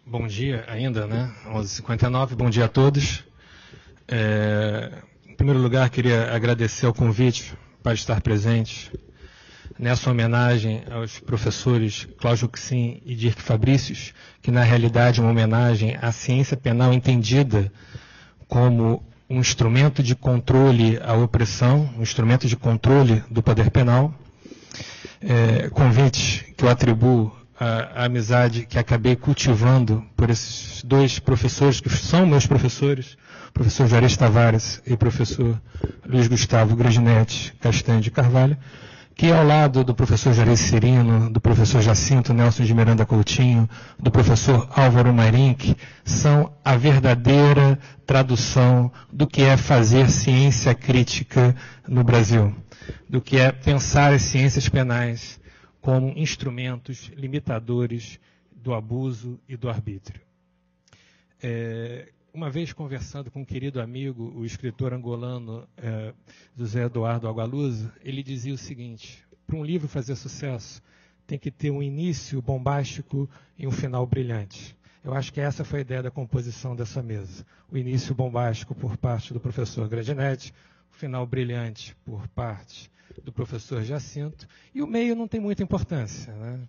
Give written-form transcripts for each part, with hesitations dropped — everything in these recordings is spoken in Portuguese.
Bom dia ainda, né? 11h59, bom dia a todos. Em primeiro lugar, queria agradecer o convite para estar presente nessa homenagem aos professores Cláudio Cuxim e Dirk Fabricius, que na realidade é uma homenagem à ciência penal entendida como um instrumento de controle à opressão, um instrumento de controle do poder penal. Convite que eu atribuo à amizade que acabei cultivando por esses dois professores, que são meus professores, o professor Juarez Tavares e o professor Luiz Gustavo Greginetti Castanho de Carvalho, que ao lado do professor Juarez Cirino, do professor Jacinto Nelson de Miranda Coutinho, do professor Álvaro Marink, são a verdadeira tradução do que é fazer ciência crítica no Brasil, do que é pensar as ciências penais como instrumentos limitadores do abuso e do arbítrio. Uma vez conversando com um querido amigo, o escritor angolano José Eduardo Agualusa, ele dizia o seguinte: para um livro fazer sucesso, tem que ter um início bombástico e um final brilhante. Eu acho que essa foi a ideia da composição dessa mesa. O início bombástico por parte do professor Greginetti, o final brilhante por parte do professor Jacinto, e o meio não tem muita importância, né?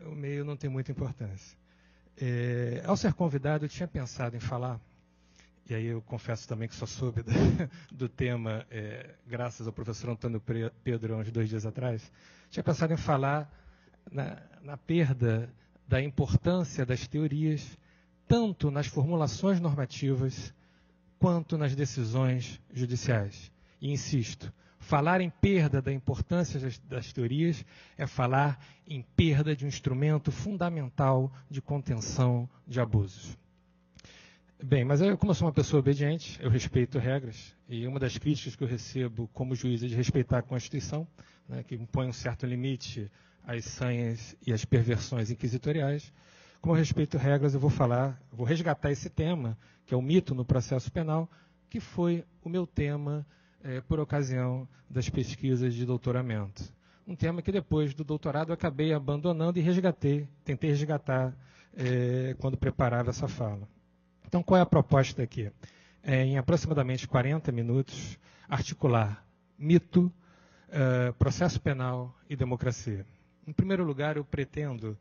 O meio não tem muita importância. Ao ser convidado, eu tinha pensado em falar, e aí eu confesso também que só soube do tema, graças ao professor Antônio Pedro, uns 2 dias atrás, tinha pensado em falar na perda da importância das teorias, tanto nas formulações normativas, quanto nas decisões judiciais. E insisto, falar em perda da importância das teorias é falar em perda de um instrumento fundamental de contenção de abusos. Bem, mas como eu sou uma pessoa obediente, eu respeito regras, e uma das críticas que eu recebo como juiz é de respeitar a Constituição, né, que impõe um certo limite às sanhas e às perversões inquisitoriais. Como eu respeito regras, eu vou resgatar esse tema, que é o mito no processo penal, que foi o meu tema por ocasião das pesquisas de doutoramento. Um tema que depois do doutorado eu acabei abandonando e tentei resgatar quando preparava essa fala. Então, qual é a proposta aqui? Em aproximadamente 40 minutos, articular mito, processo penal e democracia. Em primeiro lugar, eu pretendo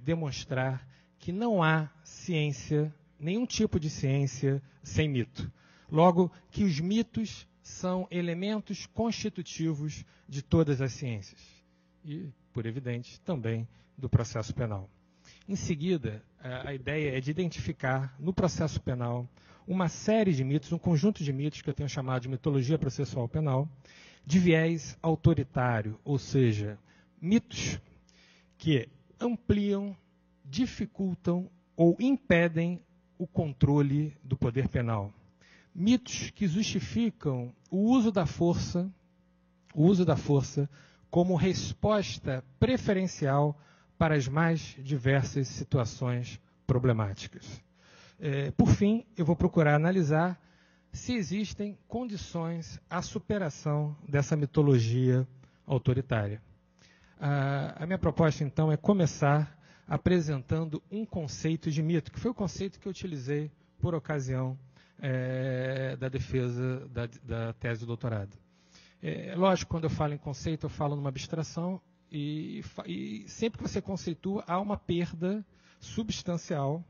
demonstrar que não há ciência, nenhum tipo de ciência, sem mito. Logo, que os mitos são elementos constitutivos de todas as ciências e, por evidente, também do processo penal. Em seguida, a ideia é de identificar no processo penal uma série de mitos, um conjunto de mitos que eu tenho chamado de mitologia processual penal, de viés autoritário, ou seja, mitos que ampliam, dificultam ou impedem o controle do poder penal. Mitos que justificam o uso da força como resposta preferencial para as mais diversas situações problemáticas. Por fim, eu vou procurar analisar se existem condições à superação dessa mitologia autoritária. A minha proposta, então, é começar apresentando um conceito de mito, que foi o conceito que eu utilizei por ocasião da defesa da tese de doutorado. Lógico, quando eu falo em conceito, eu falo numa abstração, e sempre que você conceitua, há uma perda substancial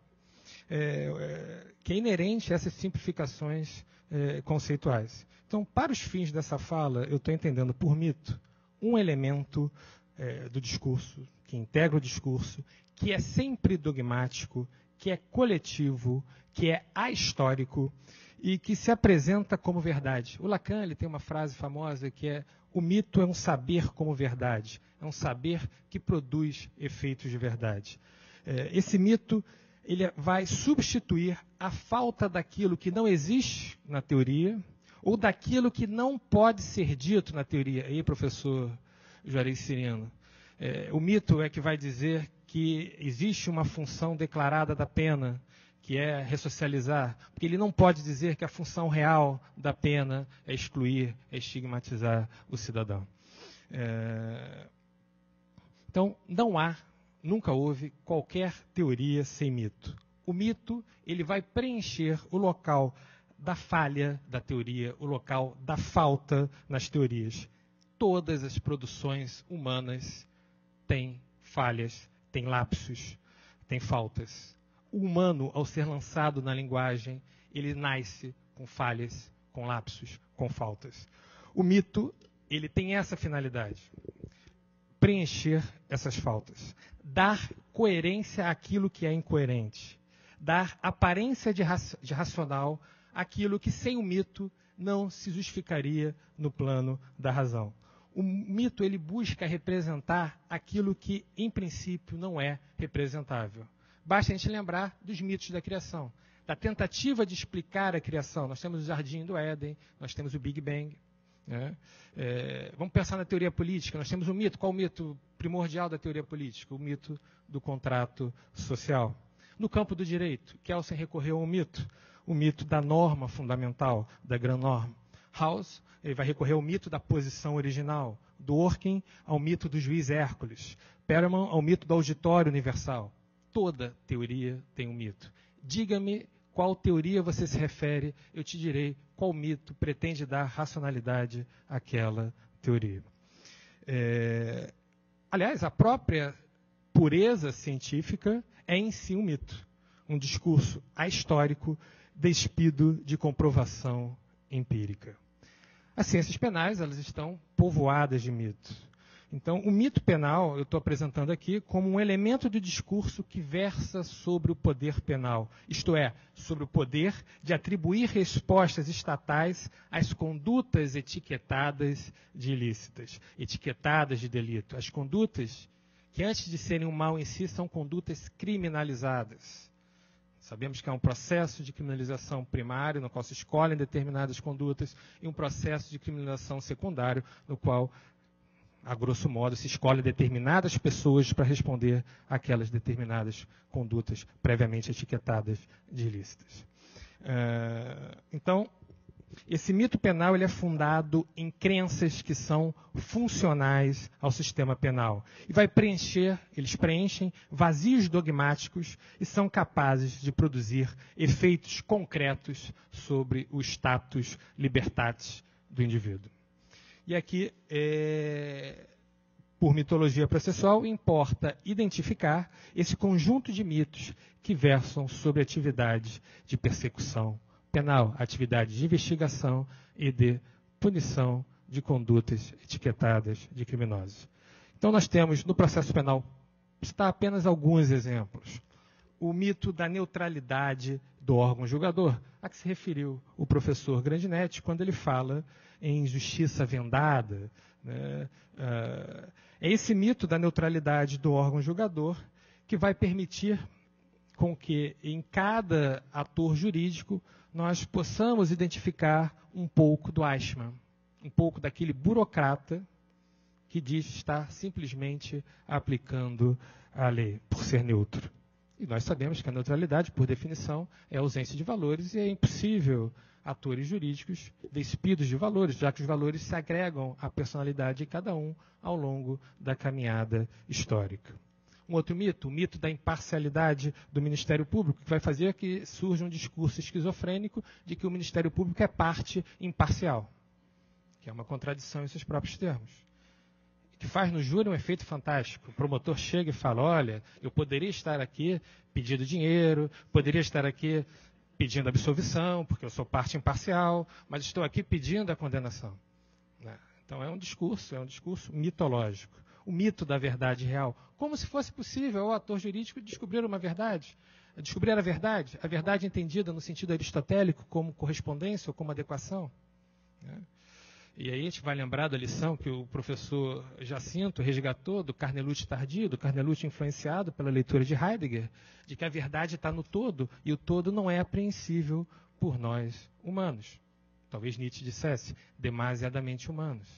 que é inerente a essas simplificações conceituais. Então, para os fins dessa fala, eu estou entendendo por mito um elemento do discurso, que integra o discurso, que é sempre dogmático, que é coletivo, que é ahistórico e que se apresenta como verdade. O Lacan ele tem uma frase famosa que é: o mito é um saber como verdade, é um saber que produz efeitos de verdade. Esse mito ele vai substituir a falta daquilo que não existe na teoria ou daquilo que não pode ser dito na teoria. Aí, professor Juarez Cirino, o mito é que vai dizer que existe uma função declarada da pena, que é ressocializar, porque ele não pode dizer que a função real da pena é excluir, é estigmatizar o cidadão. Então, não há nunca houve qualquer teoria sem mito. O mito, ele vai preencher o local da falha da teoria, o local da falta nas teorias. Todas as produções humanas têm falhas, têm lapsos, têm faltas. O humano, ao ser lançado na linguagem, ele nasce com falhas, com lapsos, com faltas. O mito, ele tem essa finalidade: preencher essas faltas, dar coerência àquilo que é incoerente, dar aparência de racional àquilo que sem o mito não se justificaria no plano da razão. O mito, ele busca representar aquilo que, em princípio, não é representável. Basta a gente lembrar dos mitos da criação, da tentativa de explicar a criação. Nós temos o Jardim do Éden, nós temos o Big Bang. Né? Vamos pensar na teoria política. Nós temos um mito. Qual o mito primordial da teoria política? O mito do contrato social. No campo do direito, Kelsen recorreu a um mito, o mito da norma fundamental, da Grand Norme. House, ele vai recorrer ao mito da posição original. Dworkin, ao mito do juiz Hércules. Perelman, ao mito do auditório universal. Toda teoria tem um mito. Diga-me qual teoria você se refere, eu te direi qual mito pretende dar racionalidade àquela teoria. Aliás, a própria pureza científica é em si um mito, um discurso ahistórico despido de comprovação empírica. As ciências penais, elas estão povoadas de mitos. Então, o mito penal, eu estou apresentando aqui como um elemento de discurso que versa sobre o poder penal, isto é, sobre o poder de atribuir respostas estatais às condutas etiquetadas de ilícitas, etiquetadas de delito. As condutas que, antes de serem um mal em si, são condutas criminalizadas. Sabemos que há um processo de criminalização primário, no qual se escolhem determinadas condutas, e um processo de criminalização secundário, no qual, a grosso modo, se escolhe determinadas pessoas para responder àquelas determinadas condutas previamente etiquetadas de ilícitas. Então, esse mito penal, ele é fundado em crenças que são funcionais ao sistema penal. E eles preenchem vazios dogmáticos e são capazes de produzir efeitos concretos sobre o status libertatis do indivíduo. E aqui, por mitologia processual, importa identificar esse conjunto de mitos que versam sobre atividades de persecução penal, atividades de investigação e de punição de condutas etiquetadas de criminosos. Então, nós temos, no processo penal, citar apenas alguns exemplos. O mito da neutralidade do órgão julgador, a que se referiu o professor Grandinetti quando ele fala em justiça vendada. Né? É esse mito da neutralidade do órgão julgador que vai permitir com que, em cada ator jurídico, nós possamos identificar um pouco do Eichmann, um pouco daquele burocrata que diz estar simplesmente aplicando a lei, por ser neutro. E nós sabemos que a neutralidade, por definição, é a ausência de valores e é impossível atores jurídicos despidos de valores, já que os valores se agregam à personalidade de cada um ao longo da caminhada histórica. Um outro mito, o mito da imparcialidade do Ministério Público, que vai fazer que surja um discurso esquizofrênico de que o Ministério Público é parte imparcial, que é uma contradição em seus próprios termos. Que faz no júri um efeito fantástico. O promotor chega e fala, olha, eu poderia estar aqui pedindo dinheiro, poderia estar aqui pedindo absolvição, porque eu sou parte imparcial, mas estou aqui pedindo a condenação. Então é um discurso mitológico. O mito da verdade real, como se fosse possível ao ator jurídico descobrir uma verdade, descobrir a verdade entendida no sentido aristotélico como correspondência ou como adequação. Né? E aí a gente vai lembrar da lição que o professor Jacinto resgatou do Carnelucci tardio, do Carnelucci influenciado pela leitura de Heidegger, de que a verdade está no todo e o todo não é apreensível por nós humanos. Talvez Nietzsche dissesse, demasiadamente humanos.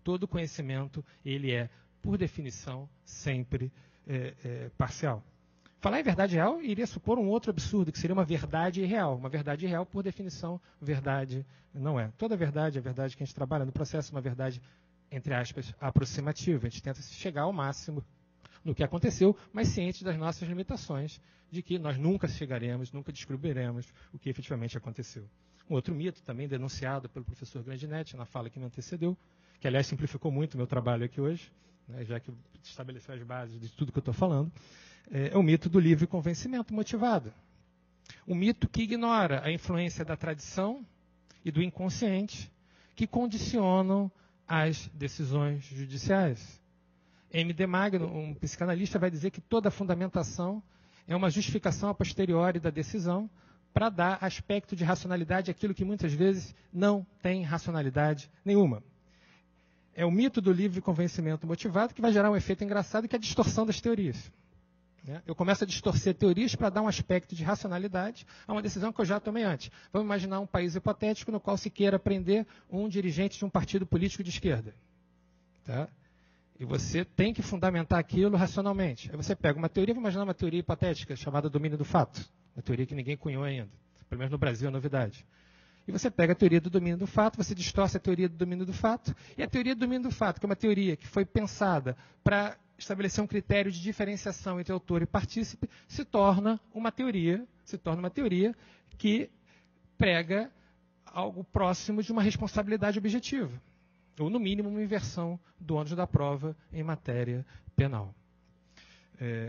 Todo conhecimento, ele é, por definição, sempre parcial. Falar em verdade real iria supor um outro absurdo, que seria uma verdade irreal. Uma verdade irreal, por definição, verdade não é. Toda verdade, a verdade que a gente trabalha no processo, é uma verdade, entre aspas, aproximativa. A gente tenta chegar ao máximo no que aconteceu, mas cientes das nossas limitações, de que nós nunca chegaremos, nunca descobriremos o que efetivamente aconteceu. Um outro mito, também denunciado pelo professor Grandinetti, na fala que me antecedeu, que, aliás, simplificou muito o meu trabalho aqui hoje, né, já que estabeleceu as bases de tudo que eu estou falando, é o mito do livre convencimento motivado. Um mito que ignora a influência da tradição e do inconsciente que condicionam as decisões judiciais. M.D. Magno, um psicanalista, vai dizer que toda fundamentação é uma justificação a posteriori da decisão para dar aspecto de racionalidade àquilo que muitas vezes não tem racionalidade nenhuma. É o mito do livre convencimento motivado que vai gerar um efeito engraçado, que é a distorção das teorias. Eu começo a distorcer teorias para dar um aspecto de racionalidade a uma decisão que eu já tomei antes. Vamos imaginar um país hipotético no qual se queira prender um dirigente de um partido político de esquerda. Tá? E você tem que fundamentar aquilo racionalmente. Aí você pega uma teoria, vamos imaginar uma teoria hipotética chamada domínio do fato. Uma teoria que ninguém cunhou ainda. Pelo menos no Brasil é novidade. E você pega a teoria do domínio do fato, você distorce a teoria do domínio do fato, e a teoria do domínio do fato, que é uma teoria que foi pensada para estabelecer um critério de diferenciação entre autor e partícipe, se torna uma teoria que prega algo próximo de uma responsabilidade objetiva, ou no mínimo uma inversão do ônus da prova em matéria penal.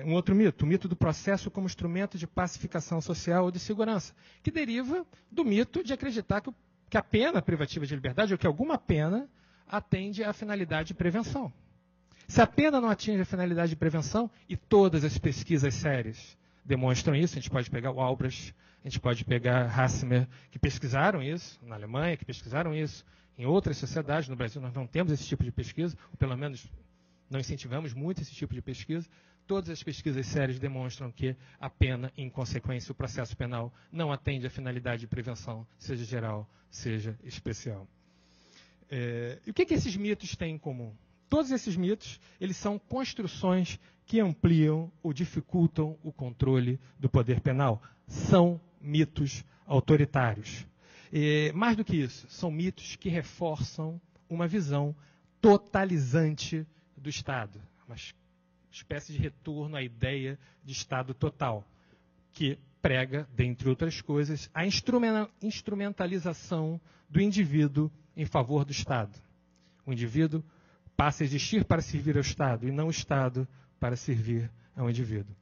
Um outro mito, o mito do processo como instrumento de pacificação social ou de segurança, que deriva do mito de acreditar que a pena privativa de liberdade, ou que alguma pena, atende à finalidade de prevenção. Se a pena não atinge a finalidade de prevenção, e todas as pesquisas sérias demonstram isso, a gente pode pegar o Albrecht, a gente pode pegar Hassemer, que pesquisaram isso na Alemanha, que pesquisaram isso em outras sociedades. No Brasil nós não temos esse tipo de pesquisa, ou pelo menos não incentivamos muito esse tipo de pesquisa. Todas as pesquisas sérias demonstram que a pena, em consequência, o processo penal, não atende à finalidade de prevenção, seja geral, seja especial. E o que esses mitos têm em comum? Todos esses mitos, eles são construções que ampliam ou dificultam o controle do poder penal. São mitos autoritários. Mais do que isso, são mitos que reforçam uma visão totalizante do Estado, uma espécie de retorno à ideia de Estado total, que prega, dentre outras coisas, a instrumentalização do indivíduo em favor do Estado. O indivíduo passa a existir para servir ao Estado, e não o Estado para servir ao indivíduo.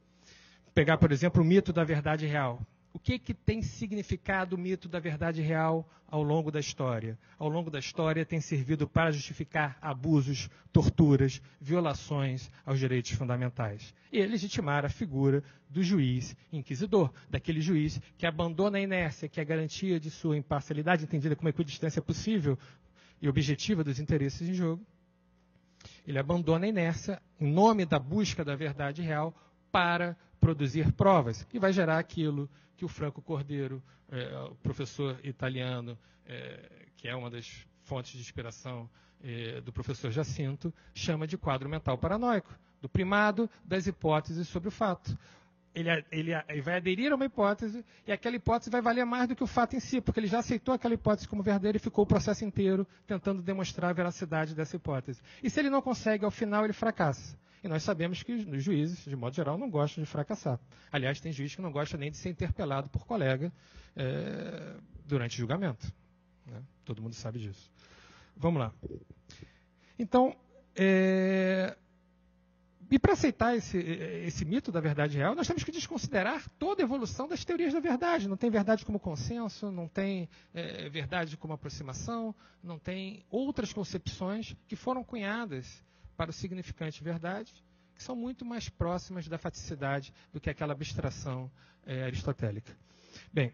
Vou pegar, por exemplo, o mito da verdade real. O que tem significado o mito da verdade real ao longo da história? Ao longo da história tem servido para justificar abusos, torturas, violações aos direitos fundamentais. E legitimar a figura do juiz inquisidor, daquele juiz que abandona a inércia, que é a garantia de sua imparcialidade, entendida como equidistância possível e objetiva dos interesses em jogo. Ele abandona a inércia em nome da busca da verdade real para produzir provas, que vai gerar aquilo que o Franco Cordeiro, o professor italiano, que é uma das fontes de inspiração do professor Jacinto, chama de quadro mental paranoico, do primado das hipóteses sobre o fato. Ele vai aderir a uma hipótese e aquela hipótese vai valer mais do que o fato em si, porque ele já aceitou aquela hipótese como verdadeira e ficou o processo inteiro tentando demonstrar a veracidade dessa hipótese. E se ele não consegue, ao final ele fracassa. E nós sabemos que os juízes, de modo geral, não gostam de fracassar. Aliás, tem juiz que não gosta nem de ser interpelado por colega durante o julgamento. Né? Todo mundo sabe disso. Vamos lá. Então, e para aceitar esse mito da verdade real, nós temos que desconsiderar toda a evolução das teorias da verdade. Não tem verdade como consenso, não tem verdade como aproximação, não tem outras concepções que foram cunhadas para o significante verdade, que são muito mais próximas da faticidade do que aquela abstração aristotélica. Bem,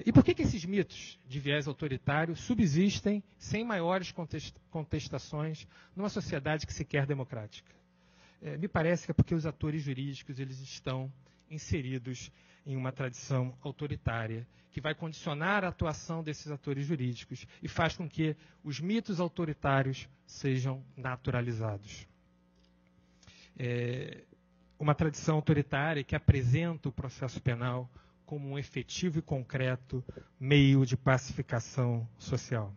e por que esses mitos de viés autoritário subsistem sem maiores contestações numa sociedade que se quer democrática? Me parece que é porque os atores jurídicos eles estão inseridos em uma tradição autoritária que vai condicionar a atuação desses atores jurídicos e faz com que os mitos autoritários sejam naturalizados. Uma tradição autoritária que apresenta o processo penal como um efetivo e concreto meio de pacificação social.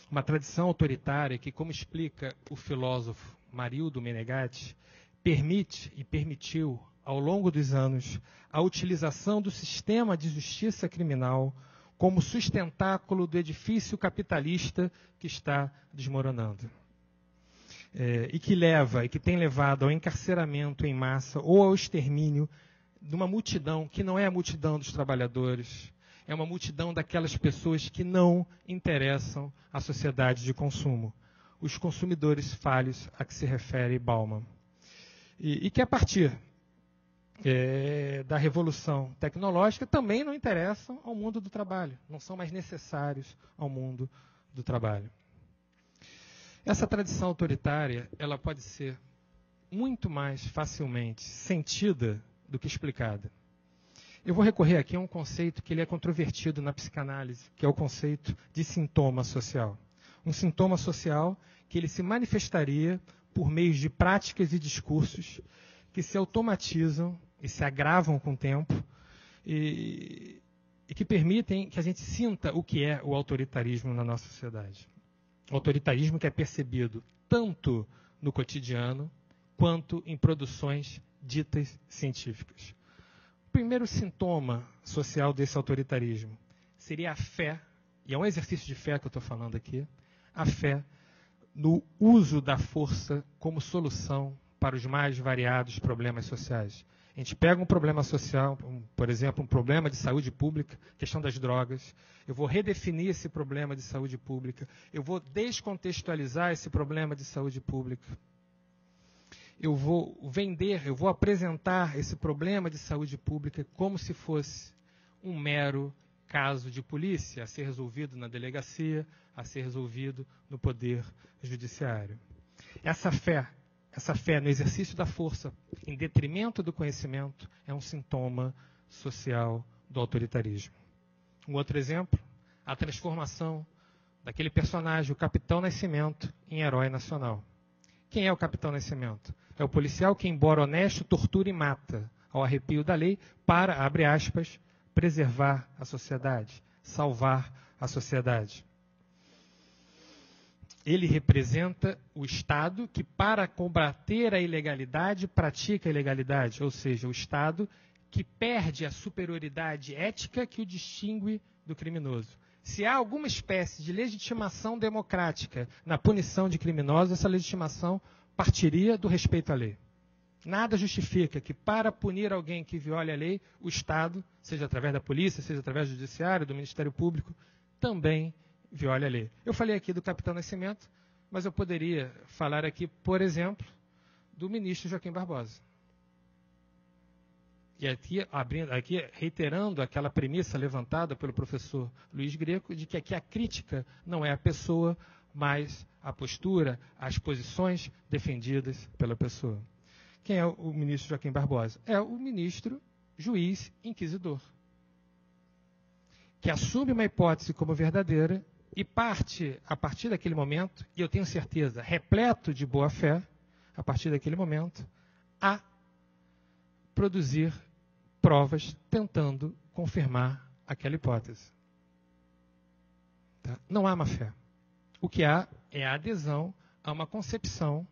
Uma tradição autoritária que, como explica o filósofo Marildo Menegatti, permite e permitiu, ao longo dos anos, a utilização do sistema de justiça criminal como sustentáculo do edifício capitalista que está desmoronando. E que tem levado ao encarceramento em massa ou ao extermínio de uma multidão que não é a multidão dos trabalhadores, é uma multidão daquelas pessoas que não interessam à sociedade de consumo, os consumidores falhos a que se refere Bauman. E que a partir da revolução tecnológica também não interessam ao mundo do trabalho, não são mais necessários ao mundo do trabalho. Essa tradição autoritária, ela pode ser muito mais facilmente sentida do que explicada. Eu vou recorrer aqui a um conceito que ele é controvertido na psicanálise, que é o conceito de sintoma social. Um sintoma social que ele se manifestaria por meio de práticas e discursos que se automatizam e se agravam com o tempo e que permitem que a gente sinta o que é o autoritarismo na nossa sociedade. O autoritarismo que é percebido tanto no cotidiano quanto em produções ditas científicas. O primeiro sintoma social desse autoritarismo seria a fé, e é um exercício de fé que eu estou falando aqui, a fé no uso da força como solução para os mais variados problemas sociais. A gente pega um problema social, por exemplo, um problema de saúde pública, questão das drogas, eu vou redefinir esse problema de saúde pública, eu vou descontextualizar esse problema de saúde pública, eu vou apresentar esse problema de saúde pública como se fosse um mero caso de polícia a ser resolvido na delegacia, a ser resolvido no poder judiciário. Essa fé no exercício da força, em detrimento do conhecimento, é um sintoma social do autoritarismo. Um outro exemplo, a transformação daquele personagem, o Capitão Nascimento, em herói nacional. Quem é o Capitão Nascimento? É o policial que, embora honesto, tortura e mata, ao arrepio da lei, para, abre aspas, preservar a sociedade, salvar a sociedade. Ele representa o Estado que, para combater a ilegalidade, pratica a ilegalidade, ou seja, o Estado que perde a superioridade ética que o distingue do criminoso. Se há alguma espécie de legitimação democrática na punição de criminosos, essa legitimação partiria do respeito à lei. Nada justifica que, para punir alguém que viole a lei, o Estado, seja através da polícia, seja através do judiciário, do Ministério Público, também viole a lei. Eu falei aqui do Capitão Nascimento, mas eu poderia falar aqui, por exemplo, do ministro Joaquim Barbosa. E aqui, reiterando aquela premissa levantada pelo professor Luiz Greco, de que aqui a crítica não é a pessoa, mas a postura, as posições defendidas pela pessoa. Quem é o ministro Joaquim Barbosa? É o ministro juiz inquisidor, que assume uma hipótese como verdadeira e parte, a partir daquele momento, e eu tenho certeza, repleto de boa fé, a partir daquele momento, a produzir provas tentando confirmar aquela hipótese. Tá? Não há má fé. O que há é a adesão a uma concepção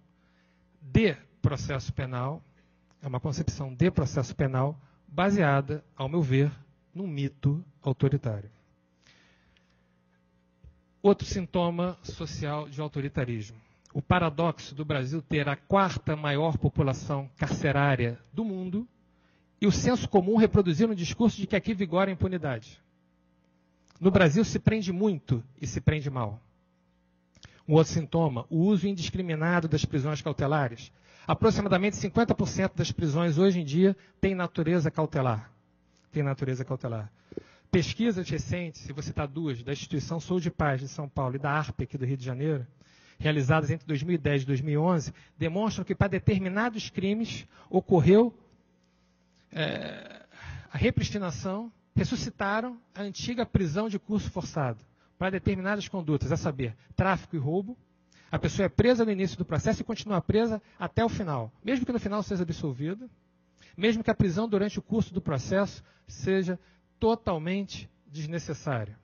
de processo penal, baseada, ao meu ver, num mito autoritário. Outro sintoma social de autoritarismo. O paradoxo do Brasil ter a quarta maior população carcerária do mundo e o senso comum reproduzir um discurso de que aqui vigora a impunidade. No Brasil se prende muito e se prende mal. Um outro sintoma, o uso indiscriminado das prisões cautelares. Aproximadamente 50% das prisões hoje em dia têm natureza cautelar. Pesquisas recentes, se você citar duas, da Instituição Sou de Paz de São Paulo e da ARP aqui do Rio de Janeiro, realizadas entre 2010 e 2011, demonstram que para determinados crimes ocorreu a repristinação, ressuscitaram a antiga prisão de curso forçado para determinadas condutas, a saber, tráfico e roubo. A pessoa é presa no início do processo e continua presa até o final, mesmo que no final seja absolvida, mesmo que a prisão durante o curso do processo seja totalmente desnecessária.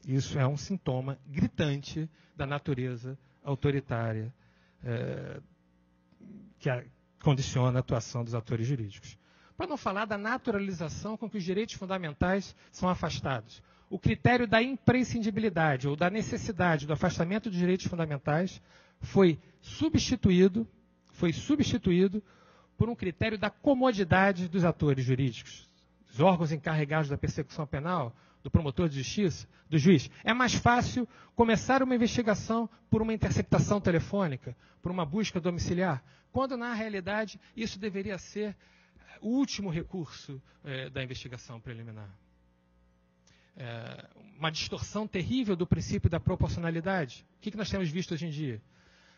Isso é um sintoma gritante da natureza autoritária condiciona a atuação dos atores jurídicos. Para não falar da naturalização com que os direitos fundamentais são afastados. O critério da imprescindibilidade ou da necessidade do afastamento dos direitos fundamentais foi substituído por um critério da comodidade dos atores jurídicos, dos órgãos encarregados da persecução penal, do promotor de justiça, do juiz. É mais fácil começar uma investigação por uma interceptação telefônica, por uma busca domiciliar, quando, na realidade, isso deveria ser o último recurso da investigação preliminar. Uma distorção terrível do princípio da proporcionalidade. O que nós temos visto hoje em dia?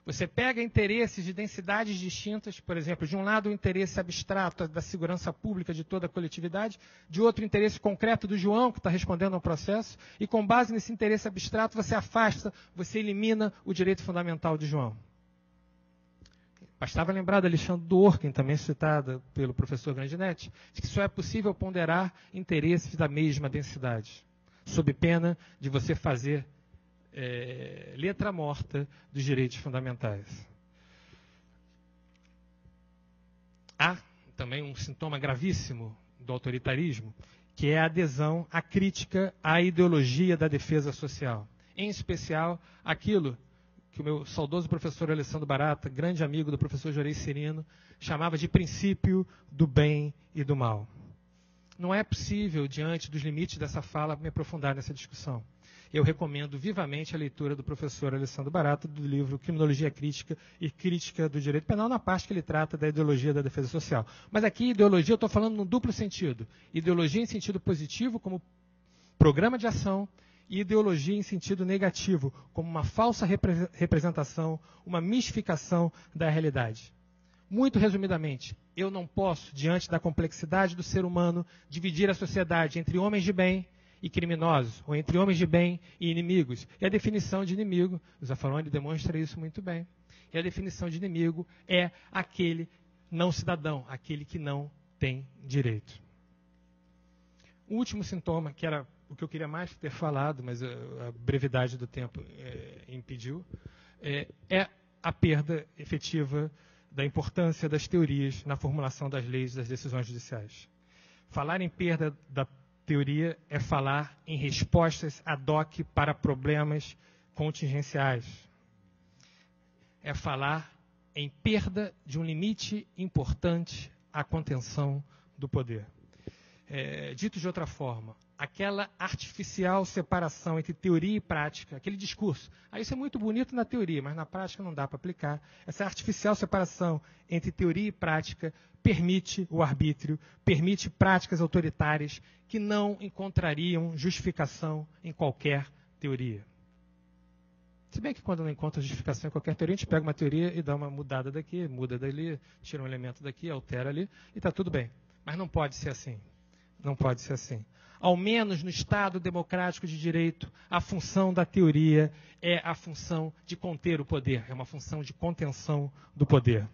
Você pega interesses de densidades distintas, por exemplo, de um lado o interesse abstrato da segurança pública de toda a coletividade, de outro o interesse concreto do João, que está respondendo ao processo, e com base nesse interesse abstrato você afasta, você elimina o direito fundamental de João. Bastava lembrar da Alexandre Dworkin, também citada pelo professor Grandinetti, de que só é possível ponderar interesses da mesma densidade, sob pena de você fazer letra morta dos direitos fundamentais. Há também um sintoma gravíssimo do autoritarismo, que é a adesão à crítica à ideologia da defesa social. Em especial, aquilo que o meu saudoso professor Alessandro Barata, grande amigo do professor Jorei Cirino, chamava de princípio do bem e do mal. Não é possível, diante dos limites dessa fala, me aprofundar nessa discussão. Eu recomendo vivamente a leitura do professor Alessandro Barata, do livro Criminologia Crítica e Crítica do Direito Penal, na parte que ele trata da ideologia da defesa social. Mas aqui, ideologia, eu estou falando num duplo sentido. Ideologia em sentido positivo, como programa de ação, e ideologia em sentido negativo, como uma falsa representação, uma mistificação da realidade. Muito resumidamente, eu não posso, diante da complexidade do ser humano, dividir a sociedade entre homens de bem e criminosos, ou entre homens de bem e inimigos. E a definição de inimigo, o Zaffaroni demonstra isso muito bem, e a definição de inimigo é aquele não cidadão, aquele que não tem direito. O último sintoma, que era o que eu queria mais ter falado, mas a brevidade do tempo impediu, é a perda efetiva da importância das teorias na formulação das leis e das decisões judiciais. Falar em perda da teoria é falar em respostas ad hoc para problemas contingenciais. É falar em perda de um limite importante à contenção do poder. Dito de outra forma, aquela artificial separação entre teoria e prática, aquele discurso, isso é muito bonito na teoria, mas na prática não dá para aplicar. Essa artificial separação entre teoria e prática permite o arbítrio, permite práticas autoritárias que não encontrariam justificação em qualquer teoria. Se bem que quando não encontra justificação em qualquer teoria, a gente pega uma teoria e dá uma mudada daqui, muda dali, tira um elemento daqui, altera ali, e está tudo bem. Mas não pode ser assim. Não pode ser assim. Ao menos no Estado democrático de direito, a função da teoria é a função de conter o poder, é uma função de contenção do poder.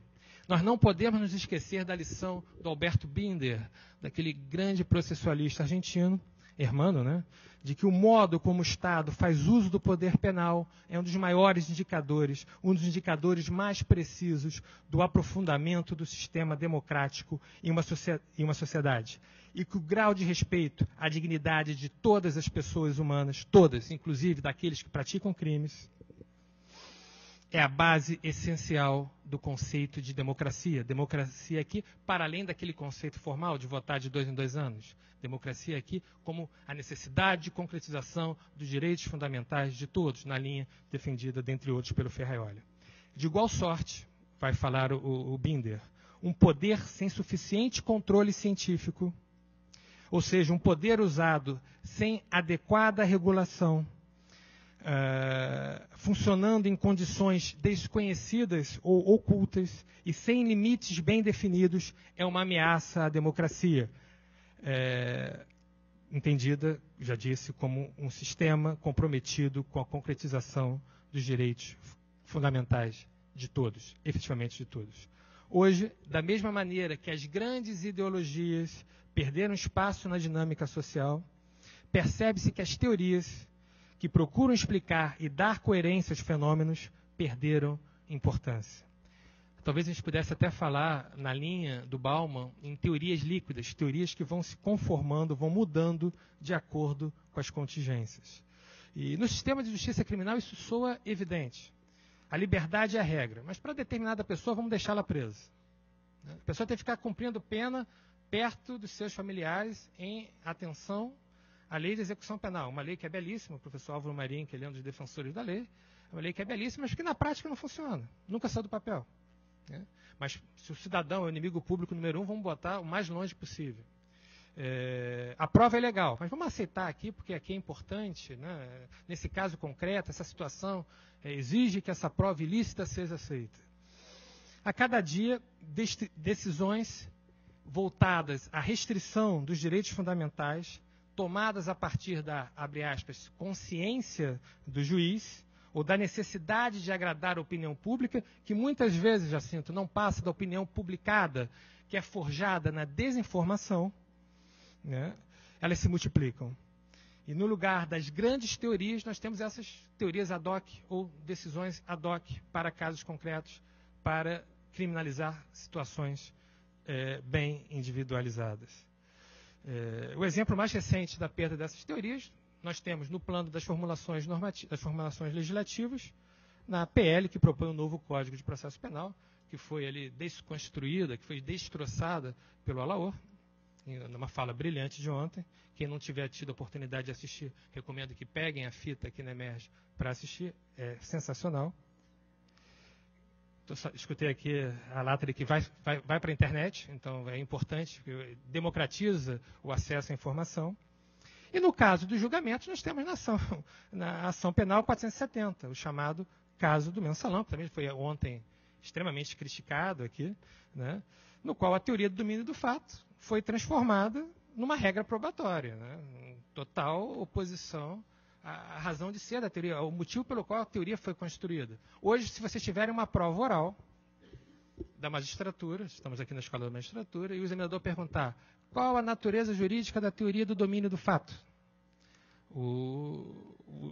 Nós não podemos nos esquecer da lição do Alberto Binder, daquele grande processualista argentino, hermano, né? De que o modo como o Estado faz uso do poder penal é um dos maiores indicadores, um dos indicadores mais precisos do aprofundamento do sistema democrático em uma sociedade. E que o grau de respeito à dignidade de todas as pessoas humanas, todas, inclusive daqueles que praticam crimes, é a base essencial do conceito de democracia. Democracia aqui, para além daquele conceito formal de votar de 2 em 2 anos. Democracia aqui como a necessidade de concretização dos direitos fundamentais de todos, na linha defendida, dentre outros, pelo Ferraioli. De igual sorte, vai falar o Binder, um poder sem suficiente controle científico, ou seja, um poder usado sem adequada regulação, funcionando em condições desconhecidas ou ocultas e sem limites bem definidos, é uma ameaça à democracia, entendida, já disse, como um sistema comprometido com a concretização dos direitos fundamentais de todos, efetivamente de todos. Hoje, da mesma maneira que as grandes ideologias perderam espaço na dinâmica social, percebe-se que as teorias que procuram explicar e dar coerência aos fenômenos perderam importância. talvez a gente pudesse até falar, na linha do Bauman, em teorias líquidas, teorias que vão se conformando, vão mudando de acordo com as contingências. E no sistema de justiça criminal isso soa evidente. A liberdade é a regra, mas para determinada pessoa vamos deixá-la presa. A pessoa tem que ficar cumprindo pena perto dos seus familiares em atenção à lei de execução penal. Uma lei que é belíssima, o professor Álvaro Marinho, que ele é um dos defensores da lei, é uma lei que é belíssima, mas que na prática não funciona. Nunca saiu do papel. Né? Mas se o cidadão é o inimigo público número 1, vamos botar o mais longe possível. A prova é legal, mas vamos aceitar aqui, porque aqui é importante, né? Nesse caso concreto, essa situação exige que essa prova ilícita seja aceita. A cada dia, decisões voltadas à restrição dos direitos fundamentais, tomadas a partir da, abre aspas, consciência do juiz, ou da necessidade de agradar a opinião pública, que muitas vezes, Jacinto, não passa da opinião publicada, que é forjada na desinformação, né? Elas se multiplicam. E no lugar das grandes teorias, nós temos essas teorias ad hoc, ou decisões ad hoc, para casos concretos, para criminalizar situações bem individualizadas. O exemplo mais recente da perda dessas teorias, nós temos no plano das formulações legislativas, na PL, que propõe um novo Código de Processo Penal, que foi ali desconstruída, que foi destroçada pelo Alaor, numa fala brilhante de ontem. Quem não tiver tido a oportunidade de assistir, recomendo que peguem a fita aqui na Emerge para assistir, é sensacional. Escutei aqui a Latri que vai para a internet, então é importante, porque democratiza o acesso à informação. E no caso dos julgamentos, nós temos na ação penal 470, o chamado caso do mensalão, que também foi ontem extremamente criticado aqui, né, no qual a teoria do domínio do fato foi transformada numa regra probatória, né, total oposição a razão de ser da teoria, o motivo pelo qual a teoria foi construída. Hoje, se vocês tiverem uma prova oral da magistratura, estamos aqui na escola da magistratura, e o examinador perguntar qual a natureza jurídica da teoria do domínio do fato,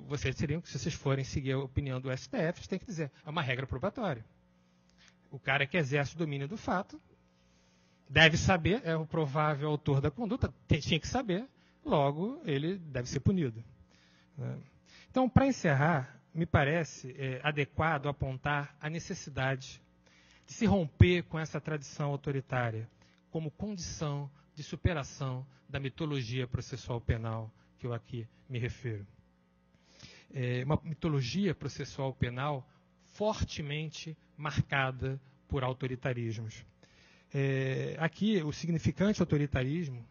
vocês teriam que, se vocês forem seguir a opinião do STF, vocês têm que dizer, é uma regra probatória. O cara que exerce o domínio do fato deve saber, é o provável autor da conduta, tinha que saber, logo ele deve ser punido. Então, para encerrar, me parece adequado apontar a necessidade de se romper com essa tradição autoritária como condição de superação da mitologia processual penal que eu aqui me refiro. Uma mitologia processual penal fortemente marcada por autoritarismos. Aqui, o significante autoritarismo,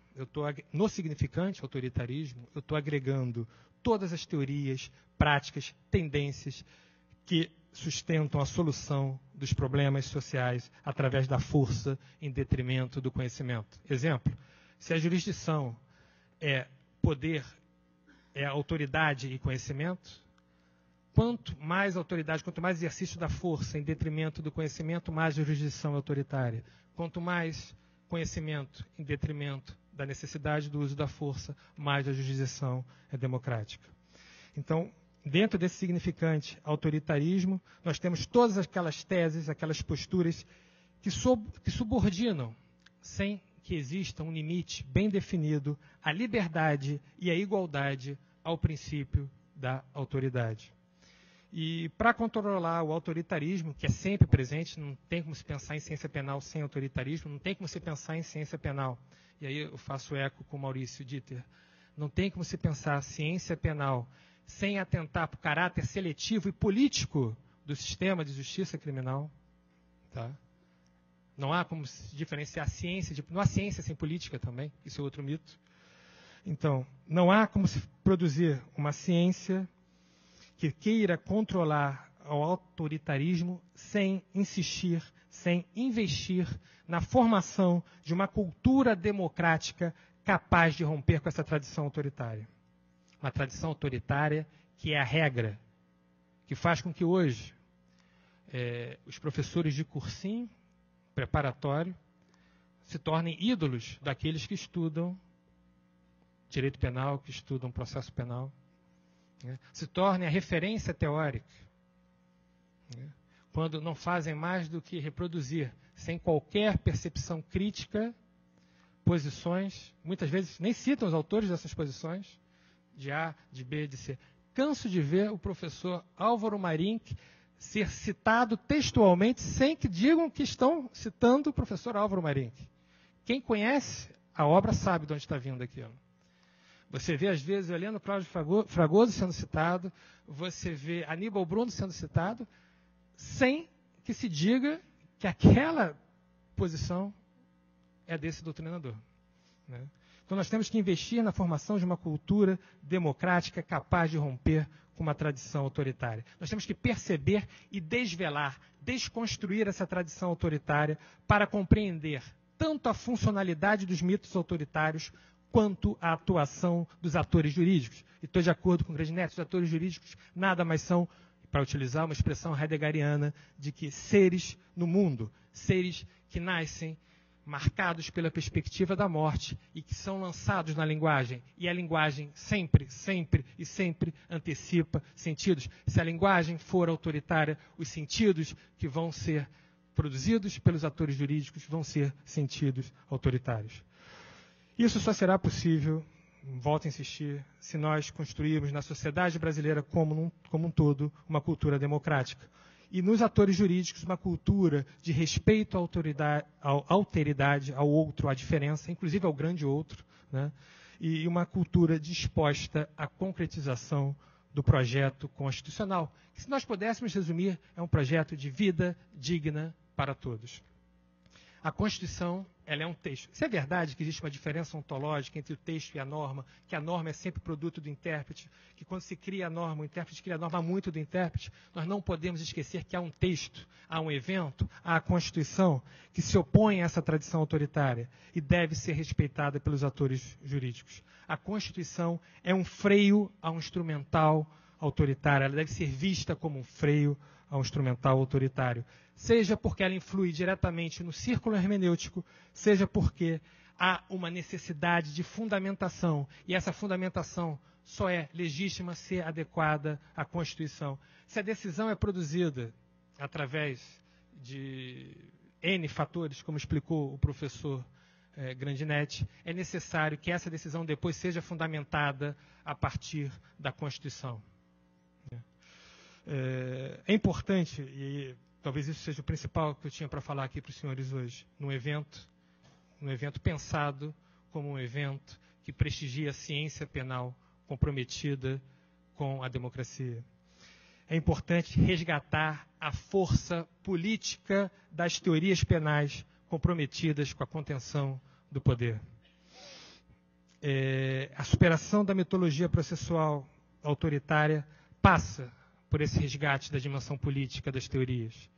no significante autoritarismo, eu estou agregando todas as teorias, práticas, tendências que sustentam a solução dos problemas sociais através da força em detrimento do conhecimento. Exemplo, se a jurisdição é poder, é autoridade e conhecimento, quanto mais autoridade, quanto mais exercício da força em detrimento do conhecimento, mais jurisdição é autoritária. Quanto mais conhecimento em detrimento da necessidade do uso da força, mais a jurisdição é democrática. Então, dentro desse significante autoritarismo, nós temos todas aquelas teses, aquelas posturas que subordinam, sem que exista um limite bem definido, a liberdade e a igualdade ao princípio da autoridade. E para controlar o autoritarismo, que é sempre presente, não tem como se pensar em ciência penal sem autoritarismo, não tem como se pensar em ciência penal. E aí eu faço eco com o Maurício Dieter. Não tem como se pensar ciência penal sem atentar para o caráter seletivo e político do sistema de justiça criminal. Tá? Não há como se diferenciar ciência, não há ciência sem política também, isso é outro mito. Então, não há como se produzir uma ciência que queira controlar o autoritarismo sem insistir, sem investir na formação de uma cultura democrática capaz de romper com essa tradição autoritária. Uma tradição autoritária que é a regra, que faz com que hoje os professores de cursinho preparatório se tornem ídolos daqueles que estudam direito penal, que estudam processo penal. Se tornem a referência teórica. quando não fazem mais do que reproduzir, sem qualquer percepção crítica, posições, muitas vezes nem citam os autores dessas posições, de A, de B, de C. Canso de ver o professor Álvaro Marink ser citado textualmente sem que digam que estão citando o professor Álvaro Marink. Quem conhece a obra sabe de onde está vindo aquilo. Você vê, às vezes, Heleno Cláudio Fragoso sendo citado, você vê Aníbal Bruno sendo citado, sem que se diga que aquela posição é desse doutrinador. Né? Então, nós temos que investir na formação de uma cultura democrática capaz de romper com uma tradição autoritária. Nós temos que perceber e desvelar, desconstruir essa tradição autoritária para compreender tanto a funcionalidade dos mitos autoritários quanto a atuação dos atores jurídicos. E estou de acordo com o Grande Neto, os atores jurídicos nada mais são, para utilizar uma expressão heideggeriana, de que seres no mundo, seres que nascem marcados pela perspectiva da morte e que são lançados na linguagem. E a linguagem sempre, sempre e sempre antecipa sentidos. Se a linguagem for autoritária, os sentidos que vão ser produzidos pelos atores jurídicos vão ser sentidos autoritários. Isso só será possível, volto a insistir, se nós construirmos na sociedade brasileira como um todo uma cultura democrática. E nos atores jurídicos uma cultura de respeito à alteridade, ao outro, à diferença, inclusive ao grande outro, né? E uma cultura disposta à concretização do projeto constitucional, que, se nós pudéssemos resumir, é um projeto de vida digna para todos. A Constituição, ela é um texto. Se é verdade que existe uma diferença ontológica entre o texto e a norma, que a norma é sempre produto do intérprete, que quando se cria a norma, o intérprete cria a norma muito do intérprete, nós não podemos esquecer que há um texto, há um evento, há a Constituição, que se opõe a essa tradição autoritária e deve ser respeitada pelos atores jurídicos. A Constituição é um freio a um instrumental autoritário, ela deve ser vista como um freio a um instrumental autoritário, seja porque ela influi diretamente no círculo hermenêutico, seja porque há uma necessidade de fundamentação, e essa fundamentação só é legítima se adequada à Constituição. Se a decisão é produzida através de N fatores, como explicou o professor Grandinetti, é necessário que essa decisão depois seja fundamentada a partir da Constituição. É importante, e talvez isso seja o principal que eu tinha para falar aqui para os senhores hoje, num evento pensado como um evento que prestigia a ciência penal comprometida com a democracia. É importante resgatar a força política das teorias penais comprometidas com a contenção do poder. A superação da metodologia processual autoritária passa por esse resgate da dimensão política das teorias.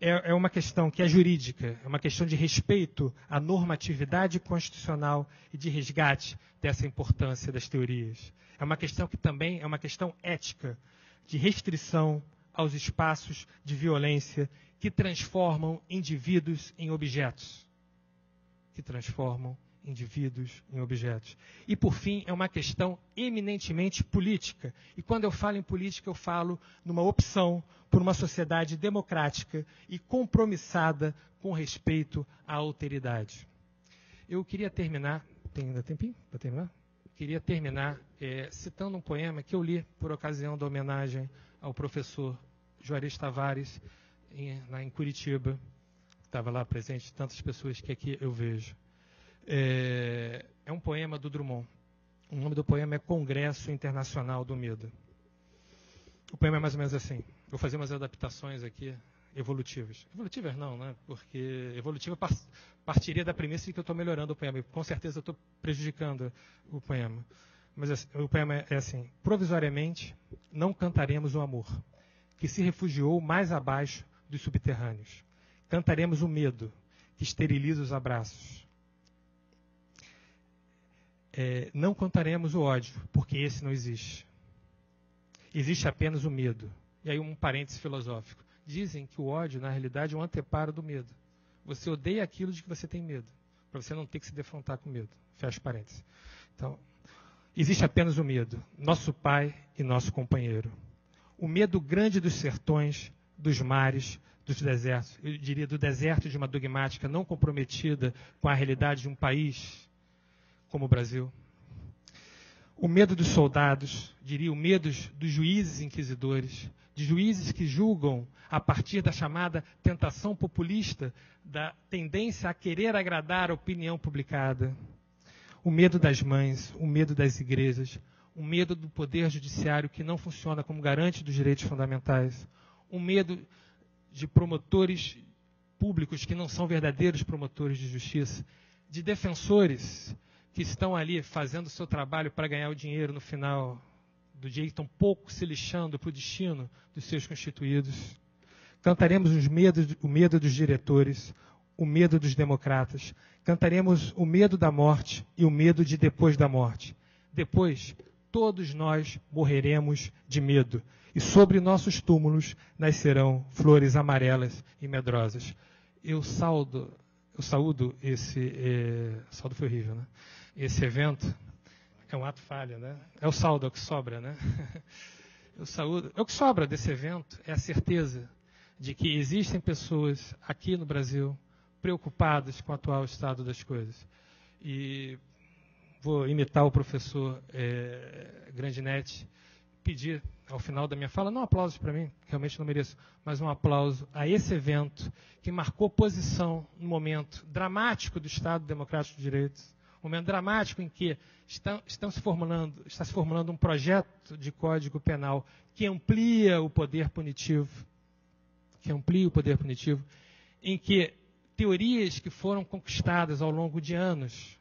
É uma questão que é jurídica, é uma questão de respeito à normatividade constitucional e de resgate dessa importância das teorias. É uma questão que também é uma questão ética, de restrição aos espaços de violência que transformam indivíduos em objetos. E, por fim, é uma questão eminentemente política. E quando eu falo em política, eu falo numa opção por uma sociedade democrática e compromissada com respeito à alteridade. Eu queria terminar... Tem ainda tempinho para terminar? Queria terminar citando um poema que eu li por ocasião da homenagem ao professor Juarez Tavares em Curitiba. Estava lá presente tantas pessoas que aqui eu vejo. É um poema do Drummond. O nome do poema é Congresso Internacional do Medo. O poema é mais ou menos assim. Vou fazer umas adaptações aqui evolutivas. Evolutivas não, né? Porque evolutiva partiria da premissa de que eu estou melhorando o poema. E com certeza eu estou prejudicando o poema. Mas o poema é assim. Provisoriamente, não cantaremos o amor, que se refugiou mais abaixo dos subterrâneos. Cantaremos o medo, que esteriliza os abraços. Não cantaremos o ódio, porque esse não existe. Existe apenas o medo. E aí um parêntese filosófico. Dizem que o ódio, na realidade, é um anteparo do medo. Você odeia aquilo de que você tem medo, para você não ter que se defrontar com medo. Fecha parênteses. Então, existe apenas o medo, nosso pai e nosso companheiro. O medo grande dos sertões, dos mares, dos desertos, eu diria do deserto de uma dogmática não comprometida com a realidade de um país como o Brasil. O medo dos soldados, diria o medo dos juízes inquisidores, de juízes que julgam a partir da chamada tentação populista, da tendência a querer agradar a opinião publicada. O medo das mães, o medo das igrejas, o medo do poder judiciário que não funciona como garante dos direitos fundamentais, o medo de promotores públicos que não são verdadeiros promotores de justiça, de defensores que estão ali fazendo o seu trabalho para ganhar o dinheiro no final do dia e estão pouco se lixando para o destino dos seus constituídos. Cantaremos o medo dos diretores, o medo dos democratas. Cantaremos o medo da morte e o medo de depois da morte. Depois, todos nós morreremos de medo. E sobre nossos túmulos nascerão flores amarelas e medrosas. Eu saúdo esse... saúdo foi horrível, né? Esse evento é um ato falho, né? É o saldo, é o que sobra, né? Eu saúdo. É o que sobra desse evento é a certeza de que existem pessoas aqui no Brasil preocupadas com o atual estado das coisas. E vou imitar o professor Grandinetti, pedir ao final da minha fala, não aplausos para mim, realmente não mereço, mas um aplauso a esse evento que marcou posição no momento dramático do Estado Democrático de Direitos, um momento dramático em que está se formulando um projeto de Código Penal que amplia o poder punitivo, em que teorias que foram conquistadas ao longo de anos,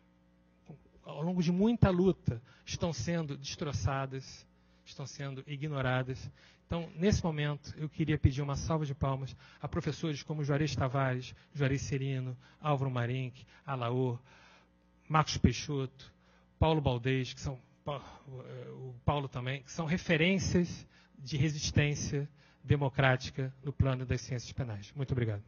ao longo de muita luta, estão sendo destroçadas, estão sendo ignoradas. Então, nesse momento, eu queria pedir uma salva de palmas a professores como Juarez Tavares, Juarez Serino, Álvaro Marink, Alaor, Marcos Peixoto, Paulo Baldez, que são o Paulo também, que são referências de resistência democrática no plano das ciências penais. Muito obrigado.